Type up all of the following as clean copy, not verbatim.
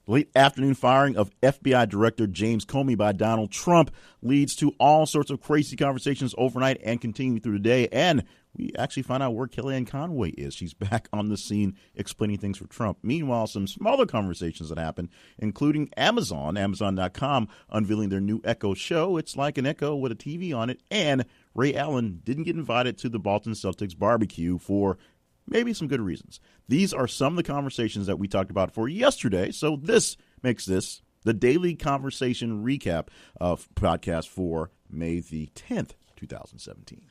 Late afternoon firing of FBI Director James Comey by Donald Trump leads to all sorts of crazy conversations overnight and continuing through the day. And we actually find out where Kellyanne Conway is. She's back on the scene explaining things for Trump. Meanwhile, some smaller conversations that happen, including Amazon.com, unveiling their new Echo show. It's like an Echo with a TV on it. And Ray Allen didn't get invited to the Boston Celtics barbecue for maybe some good reasons. These are some of the conversations that we talked about for yesterday. So this makes this the Daily Conversation Recap of podcast for May the 10th, 2017.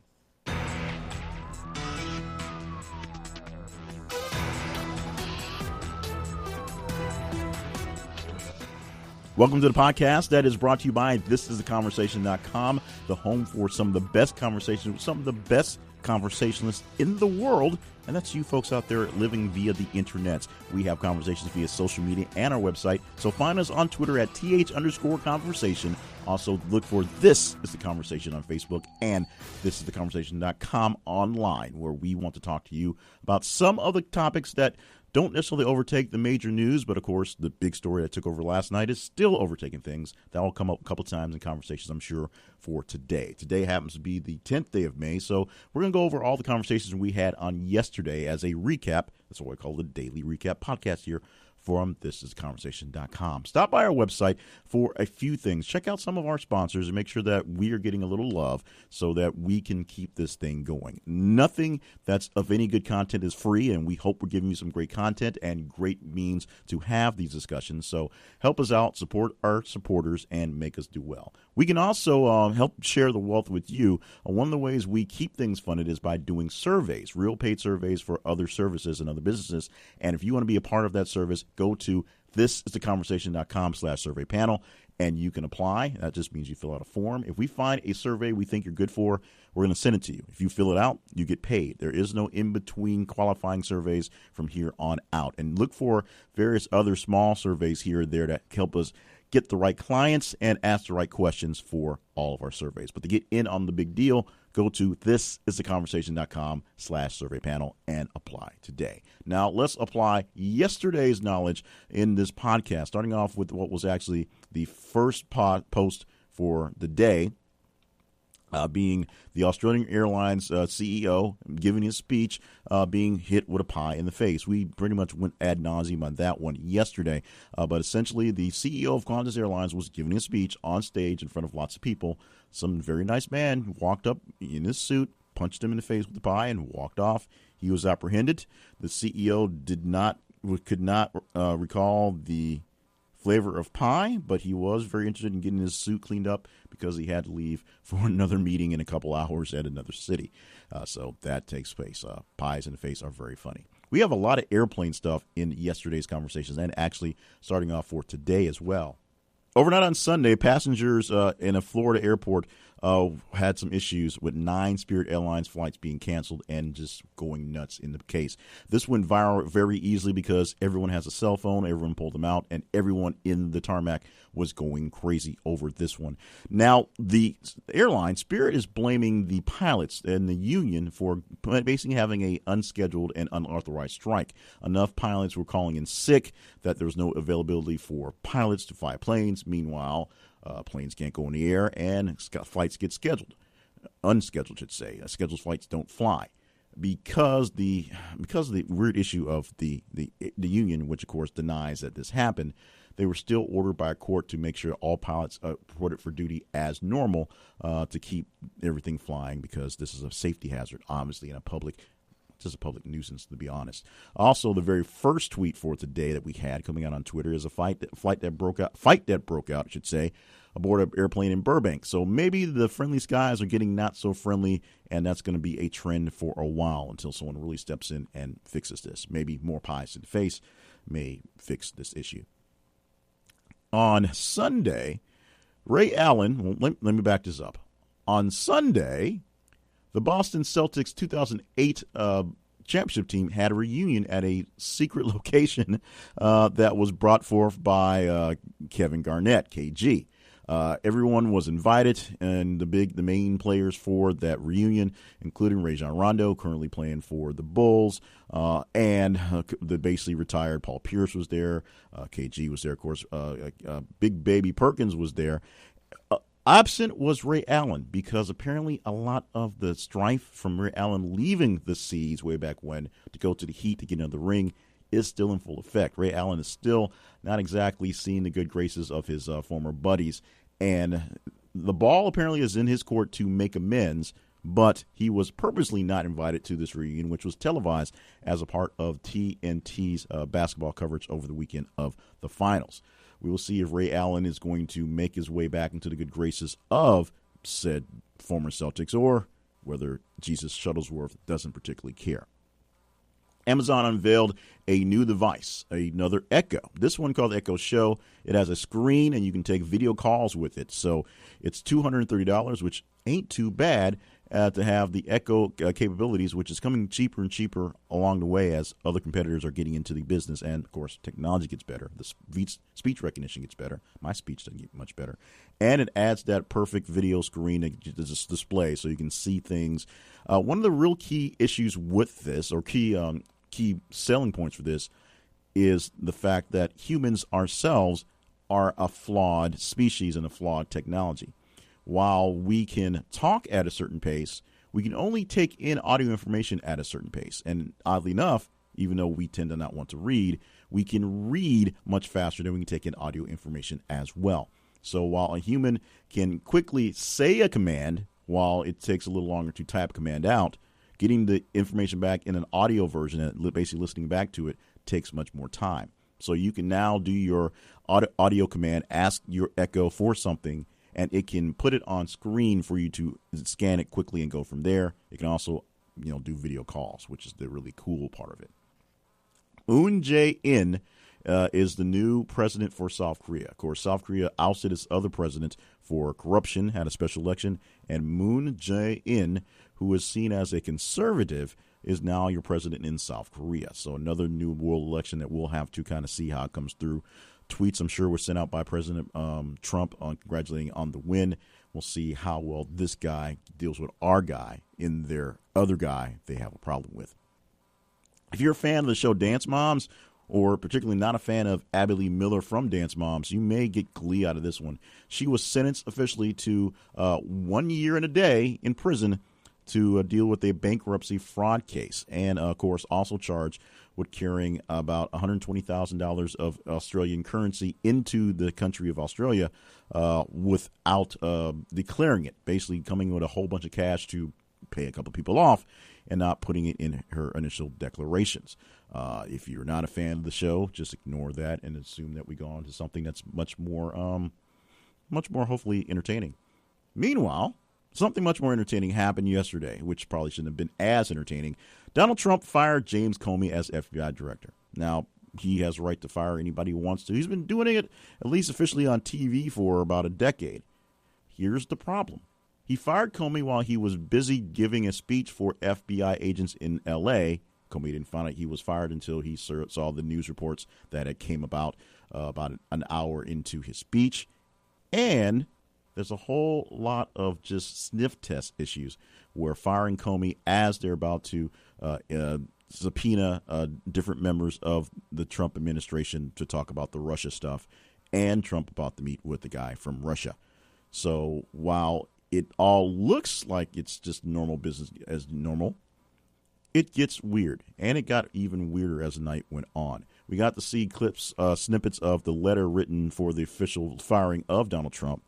Welcome to the podcast that is brought to you by thisistheconversation.com, the home for some of the best conversations with some of the best conversationalists in the world, and that's you folks out there living via the internet. We have conversations via social media and our website, so find us on Twitter at @th_conversation. Also, look for This Is The Conversation on Facebook and thisistheconversation.com online, where we want to talk to you about some of the topics that don't necessarily overtake the major news, but of course, the big story that took over last night is still overtaking things. That will come up a couple times in conversations, I'm sure, for today. Today happens to be the 10th day of May, so we're going to go over all the conversations we had on yesterday as a recap. That's what I call the Daily Recap podcast here from thisisconversation.com. Stop by our website for a few things. Check out some of our sponsors and make sure that we are getting a little love so that we can keep this thing going. Nothing that's of any good content is free, and we hope we're giving you some great content and great means to have these discussions. So help us out, support our supporters, and make us do well. We can also help share the wealth with you. One of the ways we keep things funded is by doing surveys, real paid surveys for other services and other businesses. And if you want to be a part of that service, go to thisistheconversation.com/survey panel, and you can apply. That just means you fill out a form. If we find a survey we think you're good for, we're going to send it to you. If you fill it out, you get paid. There is no in-between qualifying surveys from here on out. And look for various other small surveys here or there to help us get the right clients and ask the right questions for all of our surveys. But to get in on the big deal, go to thisistheconversation.com/survey panel and apply today. Now, let's apply yesterday's knowledge in this podcast, starting off with what was actually the first post for the day, being the Australian Airlines CEO giving his speech, being hit with a pie in the face. We pretty much went ad nauseum on that one yesterday, but essentially the CEO of Qantas Airlines was giving a speech on stage in front of lots of people. Some very nice man walked up in his suit, punched him in the face with the pie, and walked off. He was apprehended. The CEO could not recall the flavor of pie, but he was very interested in getting his suit cleaned up because he had to leave for another meeting in a couple hours at another city. So that takes place. Pies in the face are very funny. We have a lot of airplane stuff in yesterday's conversations and actually starting off for today as well. Overnight on Sunday, passengers in a Florida airport had some issues with 9 Spirit Airlines flights being canceled and just going nuts in the case. This went viral very easily because everyone has a cell phone, everyone pulled them out, and everyone in the tarmac was going crazy over this one. Now, the airline, Spirit, is blaming the pilots and the union for basically having an unscheduled and unauthorized strike. Enough pilots were calling in sick that there was no availability for pilots to fly planes. Meanwhile, planes can't go in the air, and flights get scheduled. Unscheduled, should say. Scheduled flights don't fly because of the weird issue of the union, which of course denies that this happened. They were still ordered by a court to make sure all pilots reported for duty as normal to keep everything flying, because this is a safety hazard, obviously, in a public. Just a public nuisance, to be honest. Also, the very first tweet for today that we had coming out on Twitter is a fight that broke out, I should say, aboard an airplane in Burbank. So maybe the friendly skies are getting not so friendly, and that's going to be a trend for a while until someone really steps in and fixes this. Maybe more pies in the face may fix this issue. On Sunday, Ray Allen, let me back this up. On Sunday, the Boston Celtics 2008 championship team had a reunion at a secret location that was brought forth by Kevin Garnett, KG. Everyone was invited, and the main players for that reunion, including Rajon Rondo, currently playing for the Bulls, and the basically retired Paul Pierce was there. KG was there, of course. Big Baby Perkins was there. Absent was Ray Allen, because apparently a lot of the strife from Ray Allen leaving the C's way back when to go to the Heat to get into the ring is still in full effect. Ray Allen is still not exactly seeing the good graces of his former buddies, and the ball apparently is in his court to make amends, but he was purposely not invited to this reunion, which was televised as a part of TNT's basketball coverage over the weekend of the finals. We will see if Ray Allen is going to make his way back into the good graces of said former Celtics, or whether Jesus Shuttlesworth doesn't particularly care. Amazon unveiled a new device, another Echo. This one called the Echo Show. It has a screen, and you can take video calls with it. So it's $230, which ain't too bad to have the Echo capabilities, which is coming cheaper and cheaper along the way as other competitors are getting into the business. And, of course, technology gets better. The speech recognition gets better. My speech doesn't get much better. And it adds that perfect video screen to display so you can see things. One of the real key issues with this, or key selling points for this, is the fact that humans ourselves are a flawed species and a flawed technology. While we can talk at a certain pace, we can only take in audio information at a certain pace. And oddly enough, even though we tend to not want to read, we can read much faster than we can take in audio information as well. So while a human can quickly say a command, while it takes a little longer to type a command out, getting the information back in an audio version and basically listening back to it takes much more time. So you can now do your audio command, ask your Echo for something, and it can put it on screen for you to scan it quickly and go from there. It can also, do video calls, which is the really cool part of it. Moon Jae-in is the new president for South Korea. Of course, South Korea ousted its other president for corruption, had a special election, and Moon Jae-in, who is seen as a conservative, is now your president in South Korea. So another new world election that we'll have to kind of see how it comes through. Tweets, I'm sure, were sent out by President Trump on congratulating on the win. We'll see how well this guy deals with our guy in their other guy they have a problem with. If you're a fan of the show Dance Moms, or particularly not a fan of Abby Lee Miller from Dance Moms, you may get glee out of this one. She was sentenced officially to 1 year and a day in prison to deal with a bankruptcy fraud case, and, of course, also charged with carrying about $120,000 of Australian currency into the country of Australia without declaring it, basically coming with a whole bunch of cash to pay a couple people off and not putting it in her initial declarations. If you're not a fan of the show, just ignore that and assume that we go on to something that's much more hopefully entertaining. Meanwhile, something much more entertaining happened yesterday, which probably shouldn't have been as entertaining. Donald Trump fired James Comey as FBI director. Now, he has the right to fire anybody who wants to. He's been doing it, at least officially on TV, for about a decade. Here's the problem. He fired Comey while he was busy giving a speech for FBI agents in L.A. Comey didn't find out he was fired until he saw the news reports that it came about an hour into his speech. And there's a whole lot of just sniff test issues where firing Comey as they're about to subpoena different members of the Trump administration to talk about the Russia stuff, and Trump about to meet with the guy from Russia. So while it all looks like it's just normal business as normal, it gets weird, and it got even weirder as the night went on. We got to see snippets of the letter written for the official firing of Donald Trump,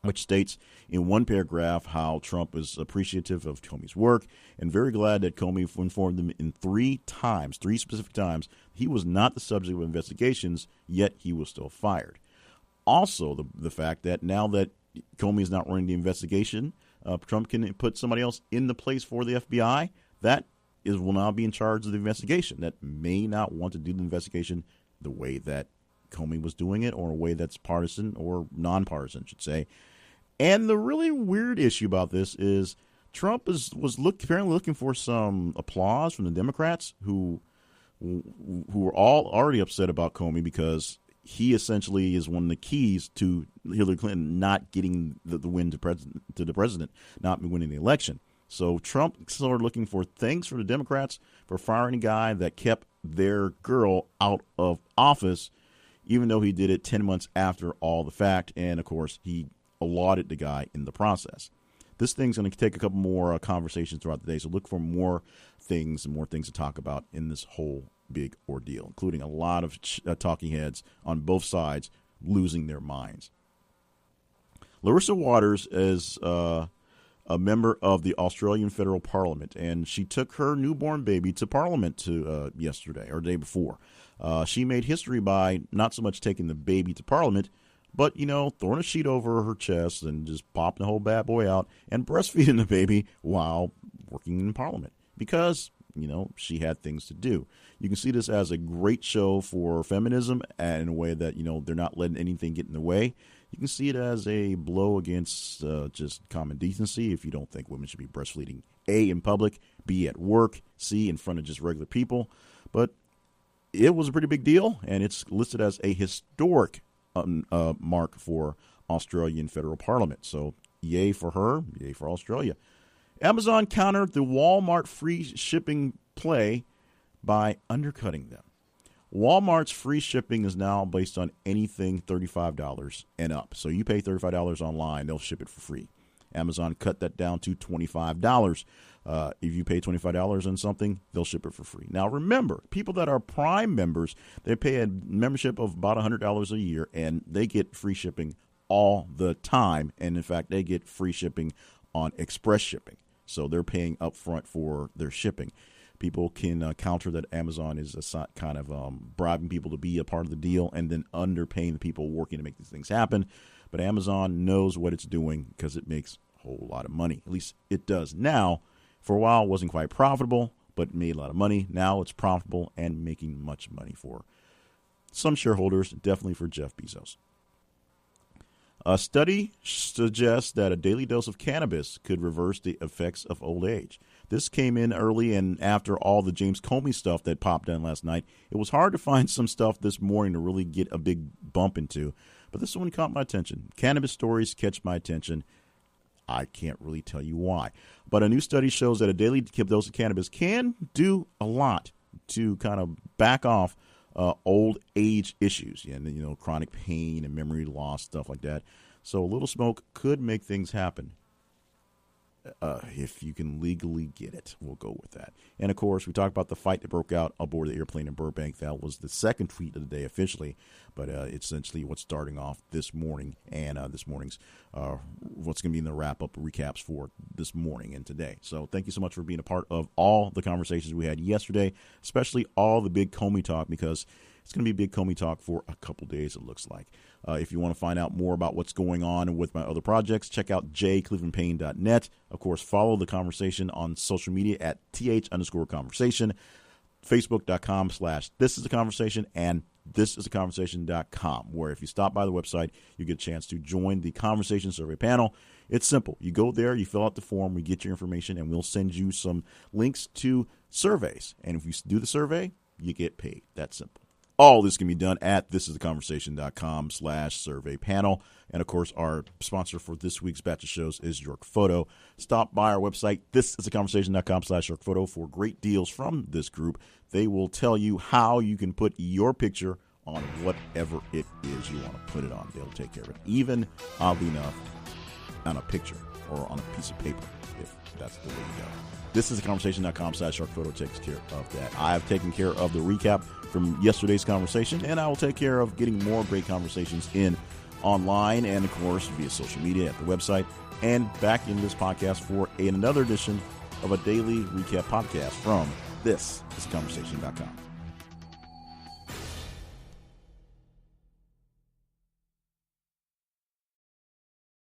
which states in one paragraph how Trump is appreciative of Comey's work and very glad that Comey informed him in three specific times, he was not the subject of investigations, yet he was still fired. Also, the fact that now that Comey is not running the investigation, Trump can put somebody else in the place for the FBI that will now be in charge of the investigation, that may not want to do the investigation the way that Comey was doing it, or a way that's partisan or nonpartisan, I should say. And the really weird issue about this is Trump was apparently looking for some applause from the Democrats who were all already upset about Comey because he essentially is one of the keys to Hillary Clinton not getting the win to the president, not winning the election. So Trump started looking for things for the Democrats for firing a guy that kept their girl out of office, even though he did it 10 months after all the fact. And, of course, he lauded the guy in the process. This thing's going to take a couple more conversations throughout the day, so look for more things to talk about in this whole big ordeal, including a lot of talking heads on both sides losing their minds. Larissa Waters is a member of the Australian Federal Parliament, and she took her newborn baby to Parliament yesterday or the day before. She made history by not so much taking the baby to Parliament, but, throwing a sheet over her chest and just popping the whole bad boy out and breastfeeding the baby while working in Parliament because, she had things to do. You can see this as a great show for feminism and in a way that, they're not letting anything get in the way. You can see it as a blow against just common decency if you don't think women should be breastfeeding, A, in public, B, at work, C, in front of just regular people. But it was a pretty big deal, and it's listed as a historic mark for Australian federal parliament. So yay for her, yay for Australia. Amazon countered the Walmart free shipping play by undercutting them. Walmart's free shipping is now based on anything $35 and up. So you pay $35 online, they'll ship it for free. Amazon cut that down to $25. If you pay $25 on something, they'll ship it for free. Now, remember, people that are Prime members, they pay a membership of about $100 a year, and they get free shipping all the time. And, in fact, they get free shipping on express shipping. So they're paying upfront for their shipping. People can counter that Amazon is kind of bribing people to be a part of the deal and then underpaying the people working to make these things happen. But Amazon knows what it's doing because it makes a whole lot of money. At least it does now. For a while, it wasn't quite profitable, but made a lot of money. Now it's profitable and making much money for some shareholders, definitely for Jeff Bezos. A study suggests that a daily dose of cannabis could reverse the effects of old age. This came in early and after all the James Comey stuff that popped in last night. It was hard to find some stuff this morning to really get a big bump into, but this one caught my attention. Cannabis stories catch my attention. I can't really tell you why. But a new study shows that a daily dose of cannabis can do a lot to kind of back off old age issues and, chronic pain and memory loss, stuff like that. So a little smoke could make things happen. If you can legally get it, we'll go with that. And, of course, we talked about the fight that broke out aboard the airplane in Burbank. That was the second tweet of the day officially, but it's essentially what's starting off this morning and this morning's what's going to be in the wrap-up recaps for this morning and today. So thank you so much for being a part of all the conversations we had yesterday, especially all the big Comey talk, because it's going to be big Comey talk for a couple days, it looks like. If you want to find out more about what's going on with my other projects, check out jclevelandpayne.net. Of course, follow the conversation on social media at th_conversation, facebook.com/thisisaconversation, and thisisaconversation.com, where if you stop by the website, you get a chance to join the conversation survey panel. It's simple. You go there, you fill out the form, we get your information, and we'll send you some links to surveys. And if you do the survey, you get paid. That's simple. All this can be done at thisisaconversation.com/survey panel. And, of course, our sponsor for this week's batch of shows is York Photo. Stop by our website, thisisaconversation.com/York Photo, for great deals from this group. They will tell you how you can put your picture on whatever it is you want to put it on. They'll take care of it, even, oddly enough, on a picture or on a piece of paper, if that's the way you go. Thisisaconversation.com/York Photo takes care of that. I have taken care of the recap from yesterday's conversation, and I will take care of getting more great conversations in online and, of course, via social media at the website and back in this podcast for another edition of a daily recap podcast from thisisaconversation.com.